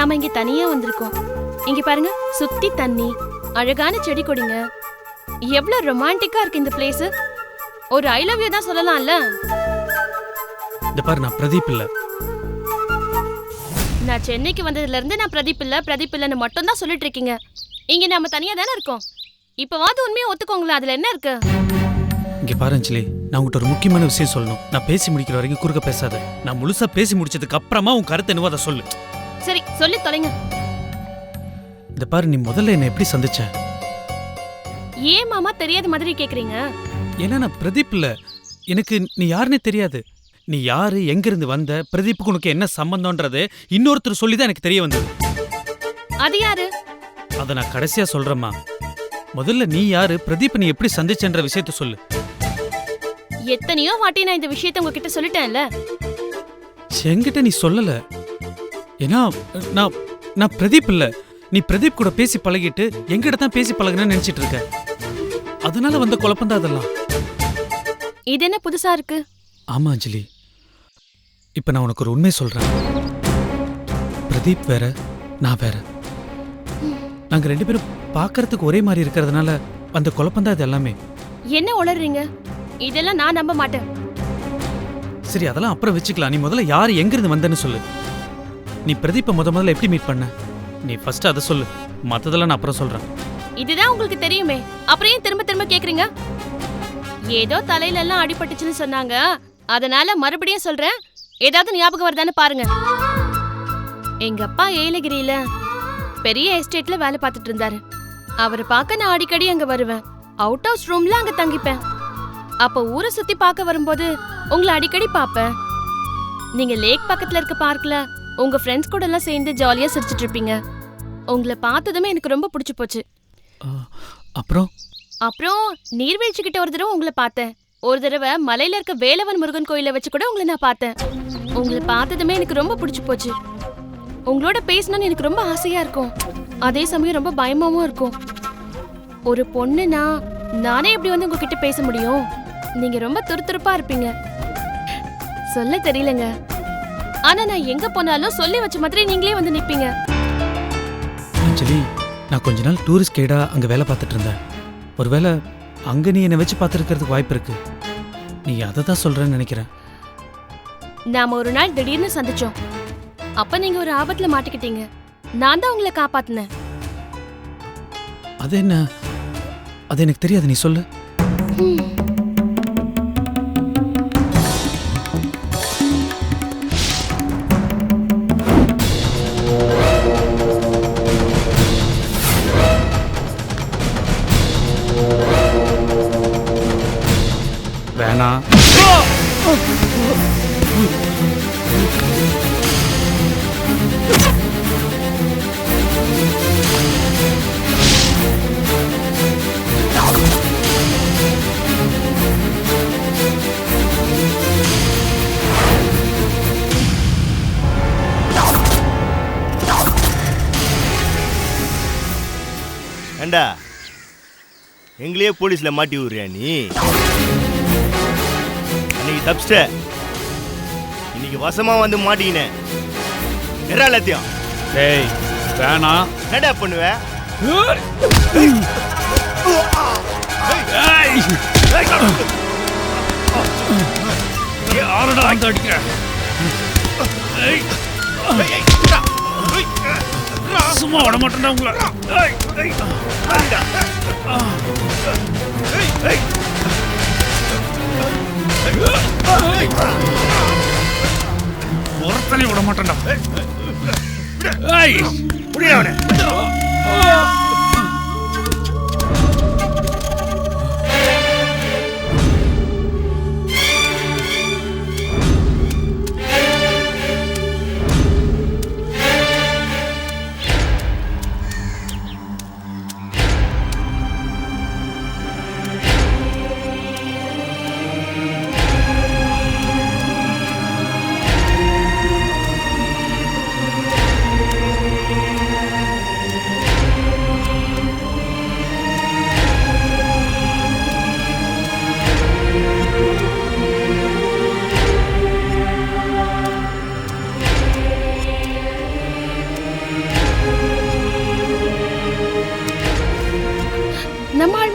நாம இங்க தனியா வந்திருக்கோம். இங்க பாருங்க, சுத்தி தண்ணி, அழகான செடி கொடிங்க. எவ்வளவு ரொமான்டிக்கா இருக்கு இந்த பிளேஸ். ஒரு ஐ லவ் யூ தான் சொல்லலாம்ல. இந்த பாரு, நான் பிரதீப் இல்ல. நான் சென்னைக்கு வந்ததுல இருந்து நான் பிரதீப் இல்லன்னு மட்டும் தான் சொல்லிட்டு இருக்கீங்க. இங்க நாம தனியா தானே இருக்கோம். இப்பவாது உண்மையை ஒத்துக்கோங்களேன், அதுல என்ன இருக்கு? இங்க பாரு அஞ்சலி, நான் உங்ககிட்ட ஒரு முக்கியமான விஷயம் சொல்லணும். நான் பேசி முடிக்கிற வரைக்கும் குறுக்க பேசாத. நான் முழுசா பேசி முடிச்சதுக்கு அப்புறமா உன் கருத்து என்னவோ அதை சொல்லு. சரி, சொல்லி தொலைங்க. இந்த பாரு, நீ முதல்ல என்ன எப்படி சந்திச்ச? ஏன் மாமா தெரியாத மாதிரி கேக்குறீங்க? ஏன்னா நான் பிரதீப் இல்ல. எனக்கு நீ யாருன்னே தெரியாது. நீ யாரு, எங்க இருந்து வந்த, பிரதீப்புக்கு உனக்கு என்ன சம்பந்தம்ன்றது இன்னொருத்தர் சொல்லிதான் எனக்கு தெரிய வந்தது. அது யாரு? அதை நான் கடைசியா சொல்றேம்மா. முதல்ல நீ யாரு, பிரதீப் நீ எப்படி சந்திச்சன்ற விஷயத்த சொல்லு. எத்தனையோ வாட்டி நான் இந்த விஷயத்தை உங்ககிட்ட சொல்லிட்டேன்ல. என்கிட்ட நீ சொல்லல. ஏன்னா நான் பிரதீப் இல்ல. நீ பிரதீப் கூட பேசி பழகிட்டு எங்கிட்ட தான் பேசி பழகுன்னு நினைச்சிட்டு இருக்க. அதனால வந்த குழப்பம் தான் அதெல்லாம். இது என்ன புதுசா இருக்கு? ஆமா அஞ்சலி, இப்ப நான் உனக்கு ஒரு உண்மை சொல்றேன். பிரதீப் வேற, நான் வேற. நாங்க ரெண்டு பேரும் பார்க்கறதுக்கு ஒரே மாதிரி இருக்கிறதுனால அந்த குழப்பம் தான் இது எல்லாமே. என்ன உளறீங்க? இதெல்லாம் நான் நம்ப மாட்டேன். சரி, அதெல்லாம் அப்புறம் வச்சுக்கலாம். நீ முதல்ல யாரு, எங்க இருந்து வந்தன்னு சொல்லு. நீ பிரதீப்பை முதல்ல எப்படி மீட் பண்ண? நீ ஃபர்ஸ்ட் அதை சொல்லு. மத்ததெல்லாம் நான் அப்புறம் சொல்றேன். இதுதான் உங்களுக்கு தெரியுமே, அப்புறம் ஏன் திரும்ப திரும்ப கேக்குறீங்க? ஏதோ தலையில எல்லாம் அடிபட்டுச்சுன்னு சொன்னாங்க, அதனால மறுபடியும் சொல்றேன். ஏதாவது ஞாபகம் வருதான்னு பாருங்க. எங்க அப்பா ஏலகிரியில பெரிய எஸ்டேட்ல வேலை பார்த்துட்டு இருந்தாரு. அவரை பார்க்க நான் அடிக்கடி அங்க வருவேன். அவுட் ஹவுஸ் ரூம்ல அங்க தங்கிப்பேன். அப்ப ஊரை சுத்தி பார்க்க வரும்போது உங்களை அடிக்கடி பாப்பேன். நீங்க லேக் பக்கத்துல இருக்க பார்க்ல உங்க ஃப்ரெண்ட்ஸ் கூட எல்லாம் சேர்ந்து ஜாலியா சிரிச்சிட்டு இருப்பீங்க. உங்களை பார்த்ததுமே எனக்கு ரொம்ப பிடிச்சு போச்சு. அப்புறம் நீர்வீழ்ச்சி கிட்ட ஒரு தடவை உங்களை பார்த்தேன். ஒரு தடவை மலையில இருக்க வேலவன் முருகன் கோயில வச்சு கூட உங்களை நான் பார்த்தேன். உங்களை பார்த்ததுமே எனக்கு ரொம்ப பிடிச்சு போச்சு. உங்களோட பேசணும்னு எனக்கு ரொம்ப ஆசையா இருக்கும். அதே சமயம் ரொம்ப பயமாவும் இருக்கும். ஒரு பொண்ணுனா நானே எப்படி வந்து உங்ககிட்ட பேச முடியும்? நீங்க ரொம்ப துருதுருப்பா இருப்பீங்க. சொல்ல தெரியலங்க. ஆனா நான் எங்க போனாலும் சொல்லி வச்ச மாதிரி நீங்களே வந்து நிப்பீங்க. அஞ்சலி, நான் கொஞ்ச நாள் டூரிஸ்ட் கைடா அங்க வேலை பார்த்துட்டு இருந்தேன். ஒருவேளை அங்க நீ என்னை வச்சு பார்த்துருக்கிறதுக்கு வாய்ப்பு இருக்கு. நீ அதை தான் சொல்றேன்னு நினைக்கிறேன். நாம ஒரு நாள் திடீர்னு சந்திச்சோம். அப்ப நீங்க ஒரு ஆபத்துல மாட்டிக்கிட்டீங்க. நான் தான் உங்களை காப்பாத்தினேன். அது என்ன? அது எனக்கு தெரியாது, நீ சொல்லு. வேணா. ஏண்டா, எங்களையே போலீஸ்ல மாட்டி விடுறியா நீ? அன்னைக்கு தப்பிச்சிட்ட, இன்னைக்கு வசமா வந்து மாட்டிக்கினேன். எறா எல்லாத்தையும். டேய் வேணா. என்னடா பண்ணுவ? யாரடா வந்து அடிக்க? சும்மா விட மாட்டேன்டா உங்களை. ஒருத்தனை விட மாட்டேன்டா. முடியவனே.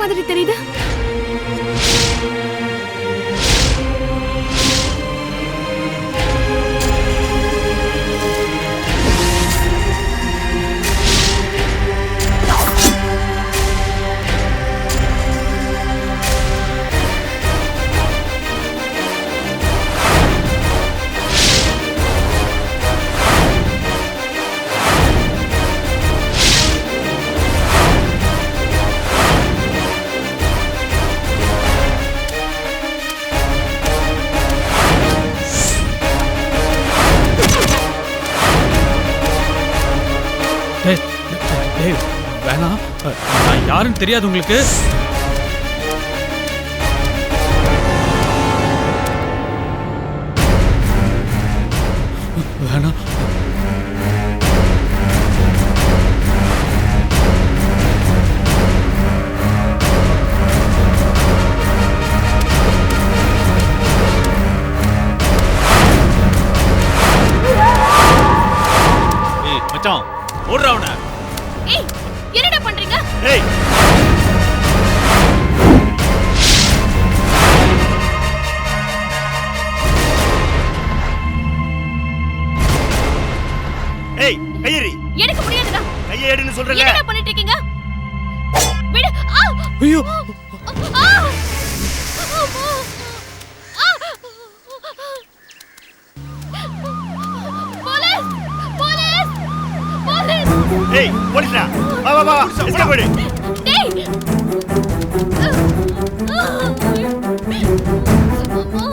மாதிரி தெரியுது? ஏய், ஏய், வேணாம். நான் யாருன்னு தெரியாது உங்களுக்கு. வேணாம். ஏய் மச்சான் ஓடுறா அவனை. ஏய், என்னடா பண்றீங்க? ஏய் ஏய் கையேறி எனக்கு முடியாதுடா. கையை எடுன்னு சொல்றல. என்னடா பண்ணிட்டு இருக்கீங்க? விடு. ஆ! ஐயோ, ஆ! போலீஸ்! போலீஸ்! போலீஸ்! ஏய் போலீஸ்டா வா வா வா எஸ்கேப் பண்ணு. டேய்!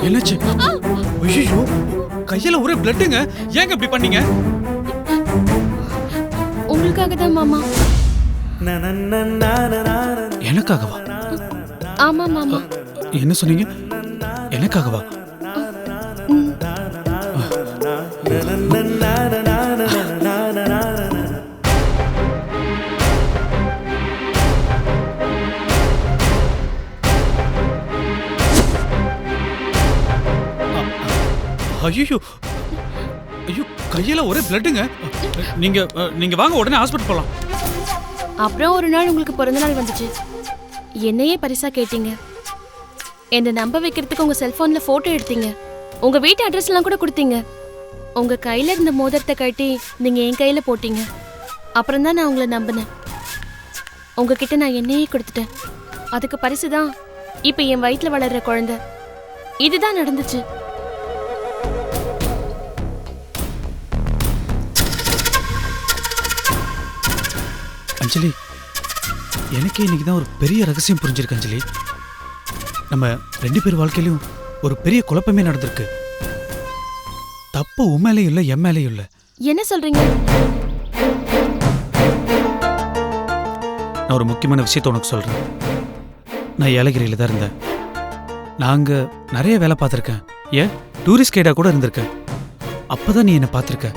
என்னாச்சு? ஐயோ, கையில ஒரே பிளட்டுங்க. ஏங்க இப்படி பண்ணீங்க? உங்களுக்காக தான் மாமா. எனக்காகவா? ஆமா மாமா. என்ன சொன்னீங்க? எனக்காகவா? ஐயோ, ஐயோ, கையில ஒரே பிளட்டுங்க. நீங்க வாங்க, உடனே ஹாஸ்பிடல் போலாம். அப்புறம் ஒரு நாள் உங்களுக்கு பிறந்த நாள் வந்துச்சு. என்னையே பரிசா கேட்டீங்க. என்னை நம்ப வைக்கிறதுக்கு உங்க செல்போன்ல போட்டோ எடுத்தீங்க. உங்க வீட்டு அட்ரஸ் எல்லாம் கூட கொடுத்தீங்க. உங்க கையில இருந்த மோதிரத்தை கட்டி நீங்க என் கையில போட்டீங்க. அப்புறம் தான் நான் உங்களை நம்பினேன். உங்ககிட்ட நான் என்னையே கொடுத்துட்டேன். அதுக்கு பரிசு தான் இப்ப என் வயிற்றுல வளர்ற குழந்தை. இதுதான் நடந்துச்சு. அஞ்சலி, எனக்கே இன்னைக்கு தான் ஒரு பெரிய ரகசியம் புரிஞ்சிருக்கு அஞ்சலி. நம்ம 2 பேர் வாழ்க்கையிலும் ஒரு பெரிய குழப்பமே நடந்திருக்கு. தப்பு உன் மேலேயும் இல்லை, என் மேலேயும் இல்லை. என்ன சொல்றீங்க? நான் ஒரு முக்கியமான விஷயத்த உனக்கு சொல்றேன். நான் ஏலகிரியில தான் இருந்தேன். நான் அங்க நிறைய வேலை பார்த்துருக்கேன். ஏன் டூரிஸ்ட் கைடா கூட இருந்திருக்கேன். அப்பதான் நீ என்னை பார்த்துருக்க.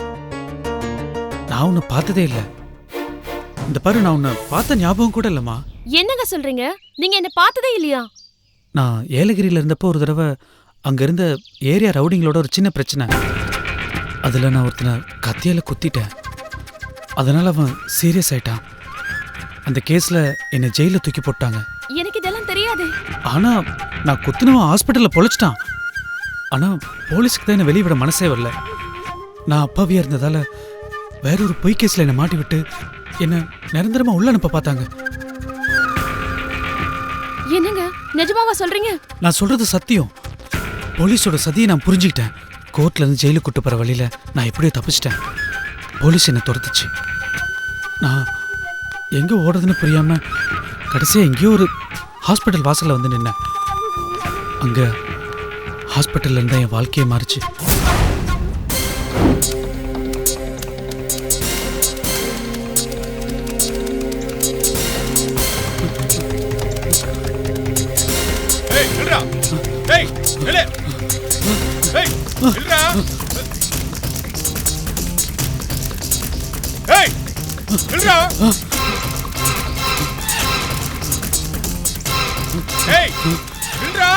நான் உன்னை பார்த்ததே இல்லை. இந்த பாரு, நான் உன்னை பார்த்த ஞாபகம் கூட இல்லைம்மா. என்னங்க சொல்றீங்க? நீங்க என்ன பார்த்ததே இல்லையா? நான் ஏலகிரியில் இருந்தப்போ ஒரு தடவை அங்கே இருந்த ஏரியா ரவுடிங்களோட ஒரு சின்ன பிரச்சனை. அதில் நான் ஒருத்தனை கத்தியால் குத்திட்டேன். அதனால் அவன் சீரியஸ் ஆயிட்டான். அந்த கேஸில் என்னை ஜெயிலில் தூக்கி போட்டாங்க. எனக்கு இதெல்லாம் தெரியாது. ஆனால் நான் குத்தினவன் ஹாஸ்பிட்டலில் பொழைச்சிட்டான். ஆனால் போலீஸுக்கு தான் என்னை வெளியே விட மனசே வரல. நான் அப்பாவியாக இருந்ததால் வேறொரு பொய் கேஸில் என்னை மாட்டி விட்டு என்னை நிரந்தரமாக உள்ள அனுப்ப பார்த்தாங்க. என்னங்க நிஜமாவா சொல்றீங்க? நான் சொல்றது சத்தியம். போலீஸோட சதியை நான் புரிஞ்சுக்கிட்டேன். கோர்ட்ல இருந்து ஜெயிலுக்கு கூட்டு போற வழியில நான் எப்படியோ தப்பிச்சிட்டேன். போலீஸ் என்னை துரத்துச்சு. நான் எங்க ஓடுறதுன்னு புரியாம கடைசியா எங்கேயோ ஒரு ஹாஸ்பிட்டல் வாசல்ல வந்து நின்னேன். அங்க ஹாஸ்பிட்டல்ல இருந்தா என் வாழ்க்கையே மாறிச்சு. ஏய் நில்றா. ஏய் நில்லு. ஏய் நில்றா. ஏய் நில்றா. ஏய் நில்றா.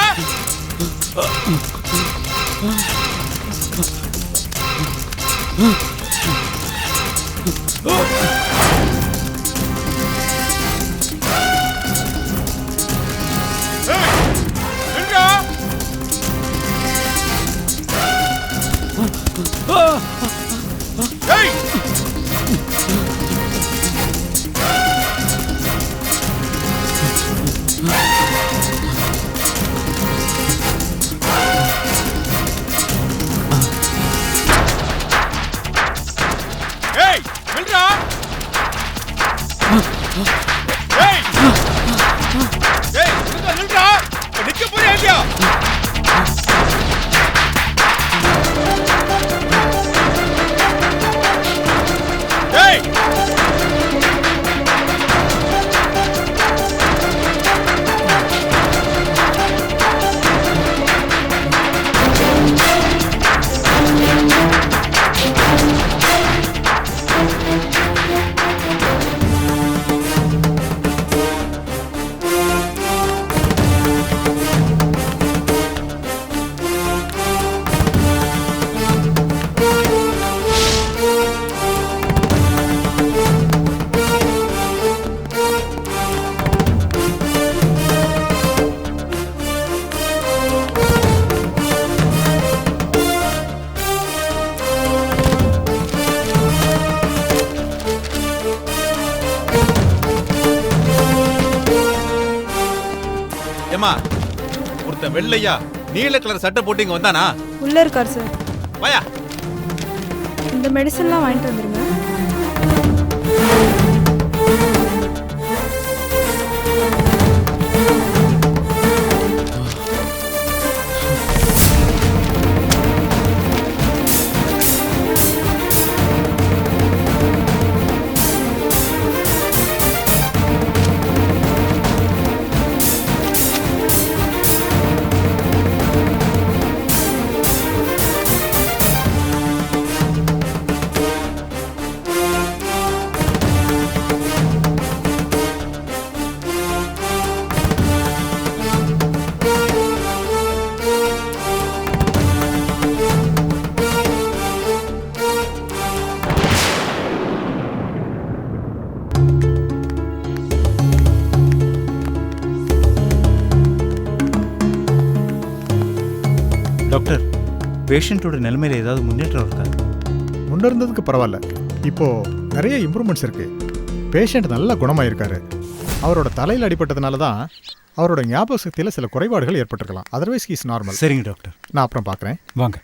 ஏய் ஏய் நில்றா நிக்க போறியா இல்லையா ஏய் ஏமா ஒருத்த வெள்ளையா நீல கலர் சட்டை போட்டு இங்க வந்தானா? உள்ள இருக்கார் சார். வாயா. இந்த மெடிசன்லாம் வாங்கிட்டு வந்துருங்க. டாக்டர், பேஷண்ட்டோட நிலைமையில ஏதாவது முன்னேற்றம் இருக்கா? முன்ன இருந்ததுக்கு பரவாயில்ல. இப்போ நிறைய இம்ப்ரூவ்மெண்ட்ஸ் இருக்கு. பேஷண்ட் நல்ல குணமாயிருக்காரு. அவரோட தலையில் அடிபட்டதுனால தான் அவரோட ஞாபக சக்தியில் சில குறைபாடுகள் ஏற்பட்டிருக்கலாம். Otherwise is normal. சரிங்க டாக்டர், நான் அப்புறம் பார்க்குறேன். வாங்க.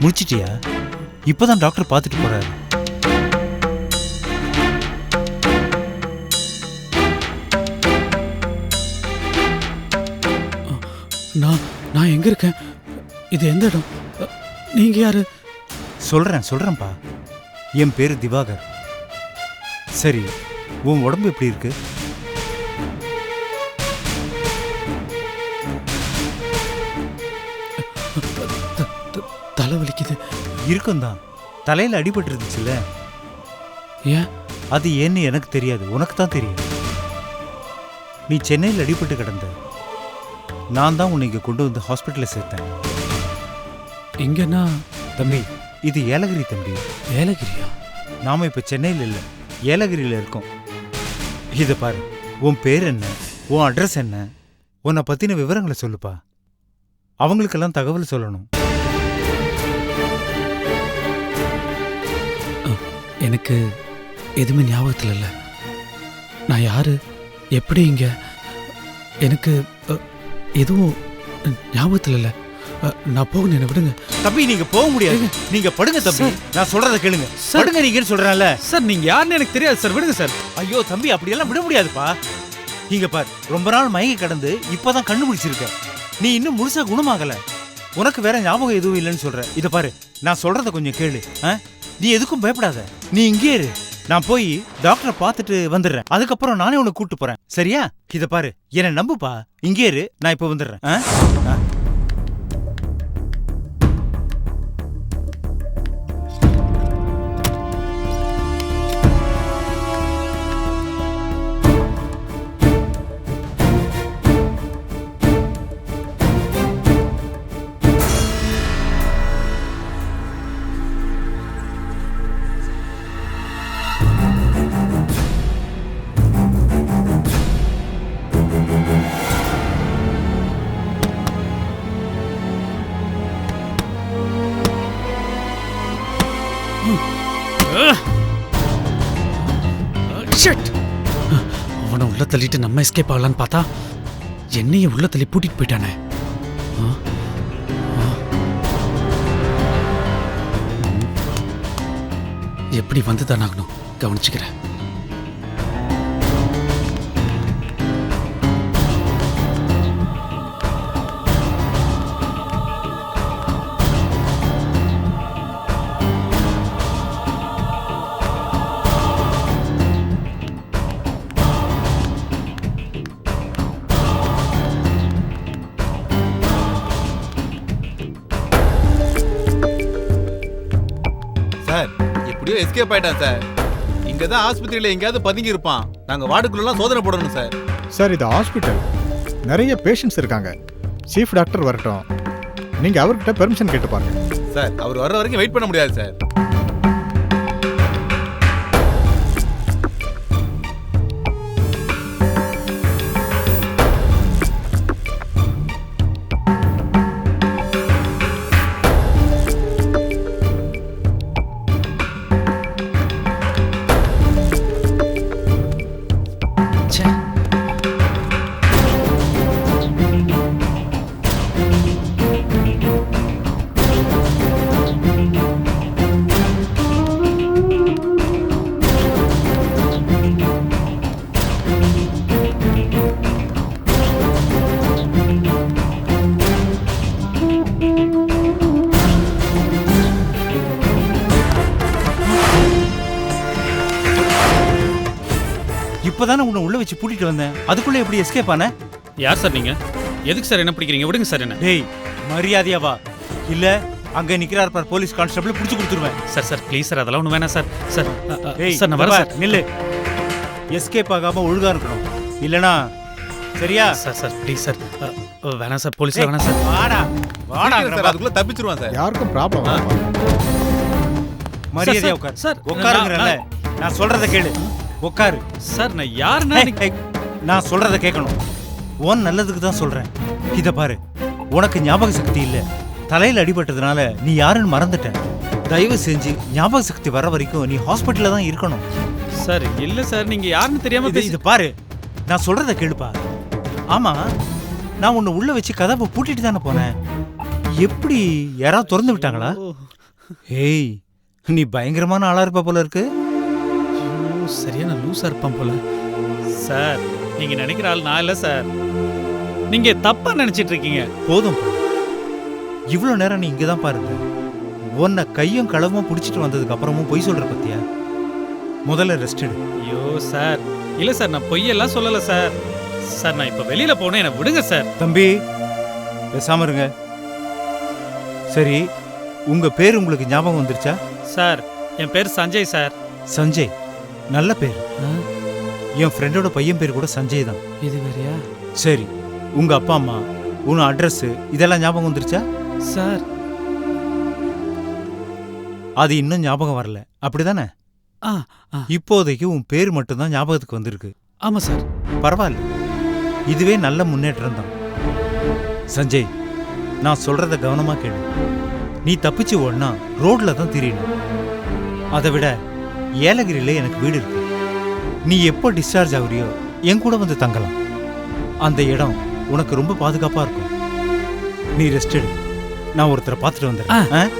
முடிச்சிட்டியா? இப்போதான் டாக்டர் பார்த்துட்டு போறாரு. நான் எங்க இருக்கேன்? இது எந்த இடம்? நீங்க யாரு? சொல்றேன்ப்பா. என் பேரு திவாகர். சரி, உன் உடம்பு எப்படி இருக்கு? தலை வலிக்குது. இருக்கும் தான். தலையில அடிபட்டு இருந்துச்சுல்ல? ஏன்? அது ஏன்னு எனக்கு தெரியாது, உனக்கு தான் தெரியும். நீ சென்னையில் அடிபட்டு கிடந்த. நான் தான் உன்னை இங்கே கொண்டு வந்து ஹாஸ்பிட்டலில் சேர்த்தேன். இங்கன்னா? தம்பி, இது ஏலகிரி தம்பி. ஏலகிரியா? நாம இப்போ சென்னையில் இல்லை, ஏலகிரியில் இருக்கோம். இதை பாரு, உன் பேர் என்ன, உன் அட்ரஸ் என்ன, உன்னை பற்றின விவரங்களை சொல்லுப்பா. அவங்களுக்கெல்லாம் தகவல் சொல்லணும். எனக்கு எதுவுமே ஞாபகத்தில் இல்லை. நான் யாரு, எப்படி இங்க, எனக்கு எதுவும் ஞாபகத்தில் இல்லை. நான் போகணும், என்னை விடுங்க. தம்பி, நீங்க போக முடியாது. நீங்க படுங்க தம்பி, நான் சொல்றத கேளுங்க. படுங்க நீங்கன்னு சொல்றேன்ல. சார், நீங்க யாருன்னு எனக்கு தெரியாது சார், விடுங்க சார். ஐயோ தம்பி, அப்படியெல்லாம் விட முடியாதுப்பா. இங்க பாரு, ரொம்ப நாள் மயங்கி கடந்து இப்பதான் கண்டுபிடிச்சிருக்க. நீ இன்னும் முழுசா குணமாகல. உனக்கு வேற ஞாபகம் எதுவும் இல்லைன்னு சொல்ற. இதை பாரு, நான் சொல்றத கொஞ்சம் கேளு. நீ எதுக்கும் பயப்படாத. நீ இங்கே இரு. நான் போய் டாக்டரை பார்த்துட்டு வந்துடுறேன். அதுக்கப்புறம் நானே உன்னை கூட்டு போறேன், சரியா? இதை பாரு, என்னை நம்புப்பா. இங்கே இரு, நான் இப்ப வந்துடுறேன். அவனை உள்ள தள்ளிட்டு நம்ம எஸ்கேப் ஆகலான்னு பார்த்தா என்னைய உள்ள தள்ளி பூட்டிட்டு போயிட்டானே. நீ வந்து தான் ஆகணும். கவனிச்சுக்கிறேன். சார் எப்படியோ எஸ்கேப் ஆயிட்டான் சார். இங்க தான் ஆஸ்பத்திரியில எங்கேயாவது பதுங்கி இருப்பான். நாங்க வார்டுக்குள்ளலாம் சோதனை போடணும் சார். சார் இது ஹாஸ்பிட்டல், நிறைய பேஷண்ட்ஸ் இருக்காங்க. சீஃப் டாக்டர் வரட்டும், நீங்கள் அவர்கிட்ட பெர்மிஷன் கேட்டு பாருங்க. சார் அவர் வர்ற வரைக்கும் வெயிட் பண்ண முடியாது சார். ச்சே. இப்பதானே உன்னை உள்ள வச்சு பூட்டிட்டு வந்தேன். அதுக்குள்ள எப்படி எஸ்கேப் ஆன? யார் சார் நீங்க? எதுக்கு சார் என்ன பிடிக்கிறீங்க? விடுங்க சார் என்ன. டேய் மரியாதையா வா, இல்ல அங்க நிக்கிறார் பார் போலீஸ் கான்ஸ்டபிள் புடிச்சு கொடுத்துருவேன். சார் சார் ப்ளீஸ் சார், அதெல்லாம் ஒன்றும் வேணாம் சார். சார் டேய் சார் நான் வரேன் சார். நில்லு. எஸ்கேப் ஆகாம ஒழுங்கா இருக்கணும், இல்லனா சரியா? Sir sir please sir. வேணாம் சார், போலீஸ்ல வேணாம் சார். வாடா வாடா சார் அதுக்குள்ள தப்பிச்சிருவான் சார். யாருக்கும் ப்ராப்ளம் மரியாதையா சார், உட்கார். சார், உட்காருங்கறல. நான் சொல்றத கேளு. உட்காரு. சார் நான் யாருன்னா நான் சொல்றத கேட்கணும். உன் நல்லதுக்கு தான் சொல்றேன். இத பாரு, உனக்கு ஞாபக சக்தி இல்ல. தலையில அடிபட்டதுனால நீ யாருன்னு மறந்துட்ட. தயவு செஞ்சு ஞாபக சக்தி வர வரைக்கும் நீ ஹாஸ்பிட்டல்ல தான் இருக்கணும். சார் இல்ல சார், நீங்க யாருன்னு தெரியாம இது பாரு, நான் சொல்றத கேளுப்பா. ஆமா, நான் உன்னை உள்ள வச்சு கதவை பூட்டிட்டு தானே போனேன். எப்படி யாராவது திறந்து விட்டாங்களா? ஏய், நீ பயங்கரமான ஆளா இருப்ப போல இருக்கு. சரியா நான் லூசா இருப்பேன் போல. சார் நீங்க நினைக்கிற ஆள் நான் இல்ல சார். நீங்க தப்பா நினைச்சிட்டு இருக்கீங்க. போதும், இவ்வளவு நேரம் நீ இங்கதான் பாருங்க. உன்னை கையும் களவும் புடிச்சிட்டு வந்ததுக்கு அப்புறமும் பொய் சொல்ற பத்தியா? முதல்ல ரெஸ்ட் எடு. ஐயோ சார், இல்ல சார் நான் பொய்யெல்லாம் சொல்லல சார். சார் நான் இப்ப வெளியில போனேன், என்ன விடுங்க சார். தம்பி பேசாம இருங்க. சரி, உங்க பேர் உங்களுக்கு ஞாபகம் வந்துருச்சா? சார் என் பேர் சஞ்சய் சார். சஞ்சய், நல்ல பேர். என் ஃப்ரெண்டோட பையன் பேர் கூட சஞ்சய் தான். இது வேறையா? சரி, உங்க அப்பா அம்மா, உன் அட்ரஸ் இதெல்லாம் ஞாபகம் வந்துருச்சா? சார் அது இன்னும் ஞாபகம் வரல, அப்படிதானே? ஆ ஆ, இப்போதைக்கு உன் பேர் மட்டும்தான் ஞாபகத்துக்கு வந்திருக்கு. ஆமா சார். பரவாயில்ல, இதுவே நல்ல முன்னேற்றம் தான். சஞ்சய், நான் சொல்றத கவனமா கேளு. நீ தப்பிச்சு ஓடனா ரோட்ல தான் திரியணும். அதை விட ஏலகிரியில எனக்கு வீடு இருக்கு. நீ எப்போ டிஸ்சார்ஜ் ஆகுறியோ என் கூட வந்து தங்கலாம். அந்த இடம் உனக்கு ரொம்ப பாதுகாப்பா இருக்கும். நீ ரெஸ்ட் எடு. நான் ஒருத்தரை பார்த்துட்டு வந்துடுறேன்.